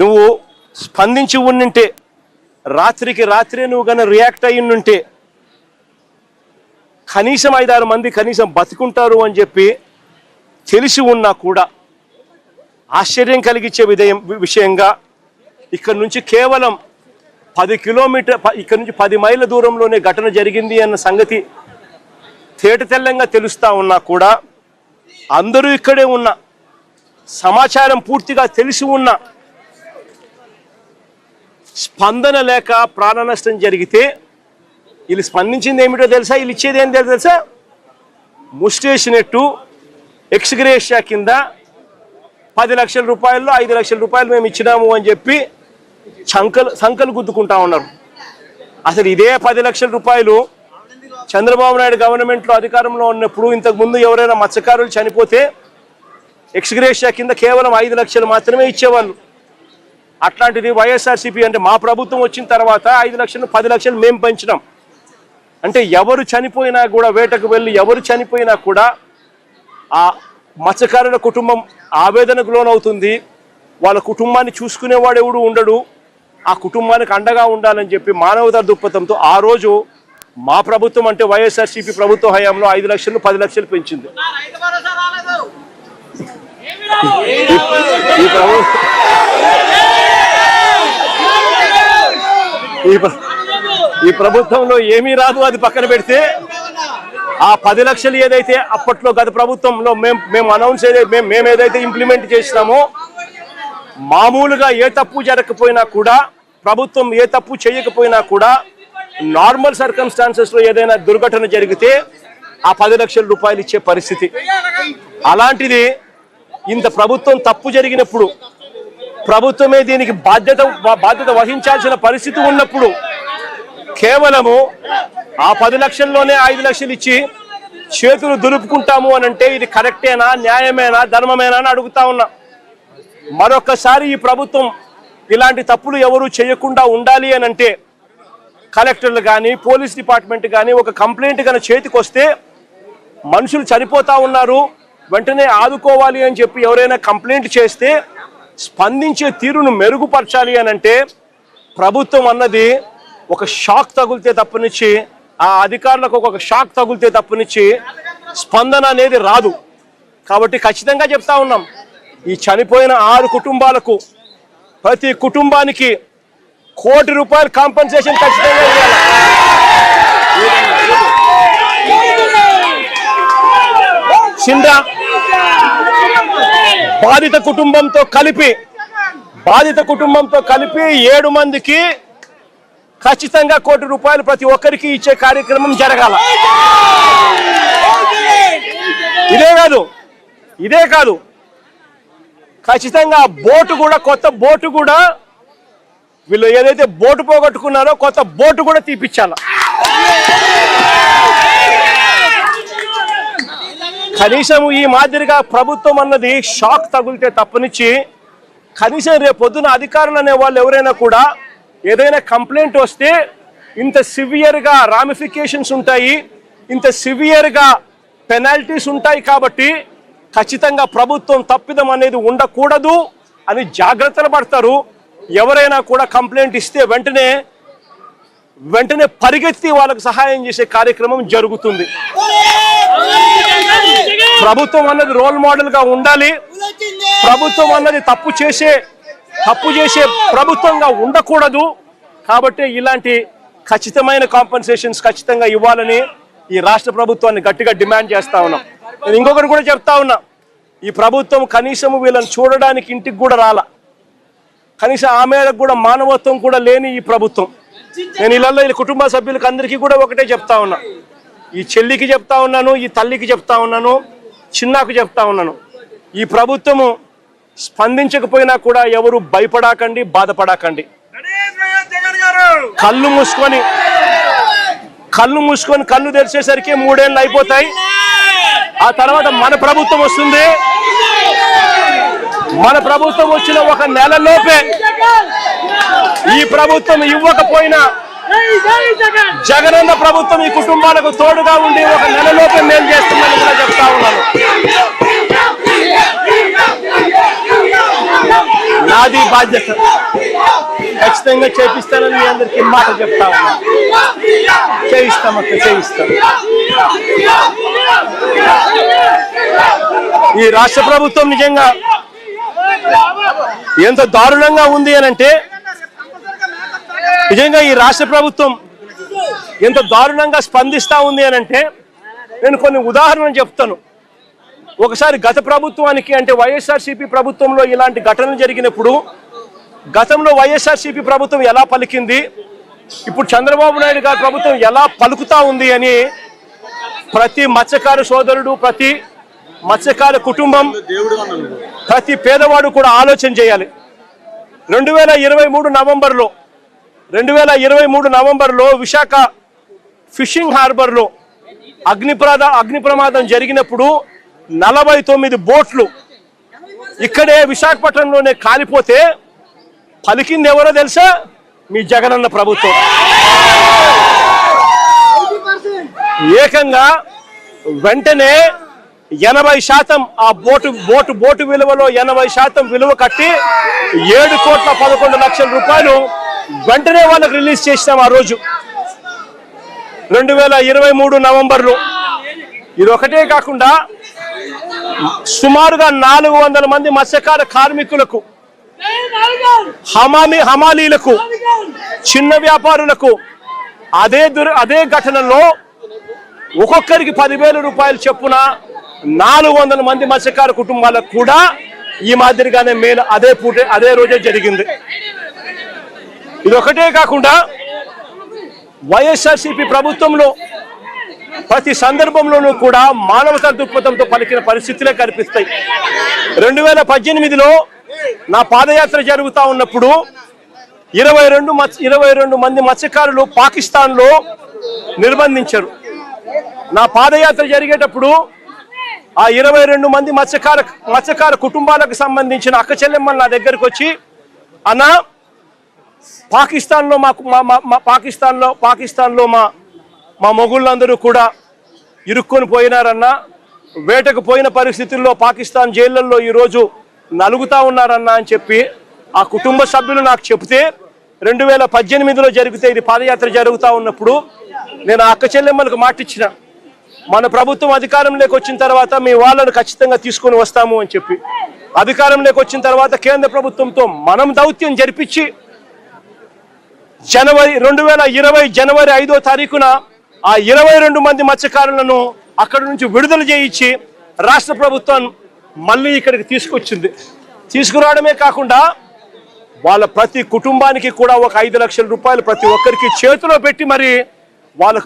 నువ్వు స్పందించి ఉండింటే, రాత్రికి రాత్రే నువ్వు కన్నా రియాక్ట్ అయ్యింటే కనీసం 5-6 మంది కనీసం బతుకుంటారు అని చెప్పి తెలిసి ఉన్నా కూడా ఆశ్చర్యం కలిగించే విషయంగా ఇక్కడ నుంచి కేవలం 10 కిలోమీటర్ ఇక్కడ నుంచి 10 మైళ్ళ దూరంలోనే ఘటన జరిగింది అన్న సంగతి తేటతెల్లంగా తెలుస్తా ఉన్నా కూడా అందరూ ఇక్కడే ఉన్న సమాచారం పూర్తిగా తెలిసి ఉన్న స్పందన లేక ప్రాణ నష్టం జరిగితే వీళ్ళు స్పందించింది ఏమిటో తెలుసా? వీళ్ళు ఇచ్చేది ఏం తెలుసా? ముస్టేసినట్టు ఎక్స్గ్రేషియా కింద 10 లక్షల రూపాయల్లో 5 లక్షల రూపాయలు మేము ఇచ్చినాము అని చెప్పి సంకలు గుద్దుకుంటా ఉన్నారు. అసలు ఇదే 10 లక్షల రూపాయలు చంద్రబాబు నాయుడు గవర్నమెంట్లో అధికారంలో ఉన్నప్పుడు ఇంతకుముందు ఎవరైనా మత్స్యకారులు చనిపోతే ఎక్స్గ్రేషియా కింద కేవలం 5 లక్షలు మాత్రమే ఇచ్చేవాళ్ళు. అట్లాంటిది వైఎస్ఆర్సీపీ అంటే మా ప్రభుత్వం వచ్చిన తర్వాత 5 లక్షలు 10 లక్షలు మేము పెంచినాం. అంటే ఎవరు చనిపోయినా కూడా, వేటకు వెళ్ళి ఎవరు చనిపోయినా కూడా ఆ మత్స్యకారుల కుటుంబం ఆవేదనకు లోనవుతుంది. వాళ్ళ కుటుంబాన్ని చూసుకునేవాడు ఎవడు ఉండడు. ఆ కుటుంబానికి అండగా ఉండాలని చెప్పి మానవతా దృక్పథంతో ఆ రోజు మా ప్రభుత్వం అంటే వైఎస్ఆర్సీపీ ప్రభుత్వ హయాంలో 5 లక్షలు 10 లక్షలు పెంచింది. ఈ ప్రభుత్వంలో ఏమీ రాదు. అది పక్కన పెడితే ఆ 10 లక్షలు ఏదైతే అప్పట్లో గత ప్రభుత్వంలో మేము అనౌన్స్ మేము ఏదైతే ఇంప్లిమెంట్ చేసినామో, మామూలుగా ఏ తప్పు జరగకపోయినా కూడా, ప్రభుత్వం ఏ తప్పు చేయకపోయినా కూడా నార్మల్ సర్కమ్స్టాన్సెస్లో ఏదైనా దుర్ఘటన జరిగితే ఆ 10 లక్షల రూపాయలు ఇచ్చే పరిస్థితి. అలాంటిది ఇంత ప్రభుత్వం తప్పు జరిగినప్పుడు ప్రభుత్వమే దీనికి బాధ్యత వహించాల్సిన పరిస్థితి ఉన్నప్పుడు కేవలము ఆ 10 లక్షల్లోనే 5 లక్షలు ఇచ్చి చేతులు దులుపుకుంటాము అని అంటే ఇది కరెక్టేనా, న్యాయమేనా, ధర్మమేనా అని అడుగుతా ఉన్నా. మరొకసారి ఈ ప్రభుత్వం ఇలాంటి తప్పులు ఎవరు చేయకుండా ఉండాలి అని అంటే కలెక్టర్లు కానీ, పోలీస్ డిపార్ట్మెంట్ కానీ ఒక కంప్లైంట్ కన్నా చేతికి వస్తే మనుషులు చనిపోతా ఉన్నారు, వెంటనే ఆదుకోవాలి అని చెప్పి ఎవరైనా కంప్లైంట్ చేస్తే స్పందించే తీరును మెరుగుపరచాలి అని అంటే ప్రభుత్వం అన్నది ఒక షాక్ తగులితే తప్పనిచ్చి, ఆ అధికారులకు ఒక షాక్ తగులితే తప్పనిచ్చి స్పందన అనేది రాదు. కాబట్టి ఖచ్చితంగా చెప్తా ఉన్నాం, ఈ చనిపోయిన 6 కుటుంబాలకు ప్రతి కుటుంబానికి ₹1 కోటి కాంపెన్సేషన్ ఖచ్చితంగా ఇవ్వాలి. సిండ్రా బాధిత కుటుంబంతో కలిపి 7 మందికి ఖచ్చితంగా ₹1 కోటి ప్రతి ఒక్కరికి ఇచ్చే కార్యక్రమం జరగాల. ఇదే కాదు ఖచ్చితంగా బోటు కూడా, కొత్త బోటు కూడా, వీళ్ళు ఏదైతే బోటు పోగొట్టుకున్నారో కొత్త బోటు కూడా తీపిచ్చాల. కనీసం ఈ మాదిరిగా ప్రభుత్వం అన్నది షాక్ తగిలితే తప్పనిచ్చి కనీసం రేపు పొద్దున అధికారులు అనే వాళ్ళు ఎవరైనా కూడా ఏదైనా కంప్లైంట్ వస్తే ఇంత సివియర్గా రామిఫికేషన్స్ ఉంటాయి, ఇంత సివియర్గా పెనాల్టీస్ ఉంటాయి. కాబట్టి ఖచ్చితంగా ప్రభుత్వం తప్పిదం అనేది ఉండకూడదు అని జాగ్రత్తలు పడతారు. ఎవరైనా కూడా కంప్లైంట్ ఇస్తే వెంటనే పరిగెత్తి వాళ్ళకు సహాయం చేసే కార్యక్రమం జరుగుతుంది. ప్రభుత్వం అన్నది రోల్ మోడల్ గా ఉండాలి. ప్రభుత్వం అన్నది తప్పు చేసే ప్రభుత్వంగా ఉండకూడదు. కాబట్టి ఇలాంటి ఖచ్చితమైన కాంపెన్సేషన్స్ ఖచ్చితంగా ఇవ్వాలని ఈ రాష్ట్ర ప్రభుత్వాన్ని గట్టిగా డిమాండ్ చేస్తా ఉన్నాం. నేను ఇంకొకటి కూడా చెప్తా ఉన్నా, ఈ ప్రభుత్వం కనీసం వీళ్ళని చూడడానికి ఇంటికి కూడా రాలా. కనీసం ఆమెలకు కూడా మానవత్వం కూడా లేని ఈ ప్రభుత్వం. నేను ఇళ్ళల్లో ఈ కుటుంబ సభ్యులకు అందరికీ కూడా ఒకటే చెప్తా ఉన్నా, ఈ చెల్లికి చెప్తా ఉన్నాను, ఈ తల్లికి చెప్తా ఉన్నాను, చిన్నాకు చెప్తా ఉన్నాను, ఈ ప్రభుత్వము స్పందించకపోయినా కూడా ఎవరు భయపడకండి, బాధపడకండి. కళ్ళు మూసుకొని కళ్ళు తెరిచేసరికి 3 ఏళ్ళు అయిపోతాయి. ఆ తర్వాత మన ప్రభుత్వం వస్తుంది. మన ప్రభుత్వం వచ్చిన 1 నెలలోపే ఈ ప్రభుత్వం ఇవ్వకపోయినా జగనన్న ప్రభుత్వం ఈ కుటుంబాలకు తోడుగా ఉండి 1 నెలలోపే మేలు చేస్తుందని కూడా చెప్తా ఉన్నాను. నాది బాధ్యత. ఖచ్చితంగా చేపిస్తానని మీ అందరికీ మాట చెప్తా ఉన్నా. చేయిస్తాం అక్క, చేయిస్తాం. ఈ రాష్ట్ర ప్రభుత్వం నిజంగా ఎంత దారుణంగా ఉంది అనంటే, నిజంగా ఈ రాష్ట్ర ప్రభుత్వం ఎంత దారుణంగా స్పందిస్తా ఉంది అనంటే నేను కొన్ని ఉదాహరణలు చెప్తాను. ఒకసారి గత ప్రభుత్వానికి అంటే వైఎస్ఆర్సీపీ ప్రభుత్వంలో ఇలాంటి ఘటనలు జరిగినప్పుడు గతంలో వైఎస్ఆర్సీపీ ప్రభుత్వం ఎలా పలికింది, ఇప్పుడు చంద్రబాబు నాయుడు గారి ప్రభుత్వం ఎలా పలుకుతా ఉంది అని ప్రతి మత్స్యకార సోదరుడు, ప్రతి మత్స్యకార కుటుంబం, ప్రతి పేదవాడు కూడా ఆలోచన చేయాలి. 2023 నవంబర్లో విశాఖ ఫిషింగ్ హార్బర్లో అగ్ని ప్రమాదం జరిగినప్పుడు 49 బోట్లు ఇక్కడే విశాఖపట్నంలోనే కాలిపోతే పలికింది ఎవరో తెలుసా? మీ జగనన్న ప్రభుత్వం. ఏకంగా వెంటనే 80% ఆ బోటు విలువలో 80% విలువ కట్టి 7,11,00,000 రూపాయలు వెంటనే వాళ్ళకి రిలీజ్ చేసినాం ఆ రోజు 2023 నవంబర్లో. ఇది ఒకటే కాకుండా సుమారుగా 400 మంది మత్స్యకార కార్మికులకు, హమాలీలకు, చిన్న వ్యాపారులకు అదే ఘటనలో ఒక్కొక్కరికి 10,000 రూపాయలు చొప్పున 400 మంది మత్స్యకార కుటుంబాలకు కూడా ఈ మాదిరిగానే మేలు అదే రోజే జరిగింది. ఇది ఒకటే కాకుండా వైఎస్ఆర్సీపీ ప్రభుత్వంలో ప్రతి సందర్భంలోనూ కూడా మానవతా దృక్పథంతో పలికిన పరిస్థితులే కనిపిస్తాయి. 2018లో నా పాదయాత్ర జరుగుతూ ఉన్నప్పుడు 22 మంది మత్స్యకారులు పాకిస్తాన్లో నిర్బంధించారు. నా పాదయాత్ర జరిగేటప్పుడు ఆ 22 మంది మత్స్యకార కుటుంబాలకు సంబంధించిన అక్క చెల్లెమ్మలు నా దగ్గరకు వచ్చి, అన్న పాకిస్తాన్లో మా మొగుళ్ళందరూ కూడా ఇరుక్కొని పోయినారన్నా, వేటకు పోయిన పరిస్థితుల్లో పాకిస్తాన్ జైళ్ళల్లో ఈరోజు నలుగుతా ఉన్నారన్నా అని చెప్పి ఆ కుటుంబ సభ్యులు నాకు చెబితే 2018లో జరిగితే ఇది పాదయాత్ర జరుగుతూ ఉన్నప్పుడు నేను ఆ అక్క చెల్లెమ్మలకు మాటిచ్చిన, మన ప్రభుత్వం అధికారంలోకి వచ్చిన తర్వాత మీ వాళ్ళను ఖచ్చితంగా తీసుకొని వస్తాము అని చెప్పి. అధికారంలోకి వచ్చిన తర్వాత కేంద్ర ప్రభుత్వంతో మనం దౌత్యం జరిపించి 2020 జనవరి 5వ తారీఖున ఆ 22 మంది మత్స్యకారులను అక్కడి నుంచి విడుదల చేయించి రాష్ట్ర ప్రభుత్వం మళ్ళీ ఇక్కడికి తీసుకొచ్చింది. తీసుకురావడమే కాకుండా వాళ్ళ ప్రతి కుటుంబానికి కూడా ఒక 5 లక్షల రూపాయలు ప్రతి ఒక్కరికి చేతిలో పెట్టి మరి వాళ్ళకు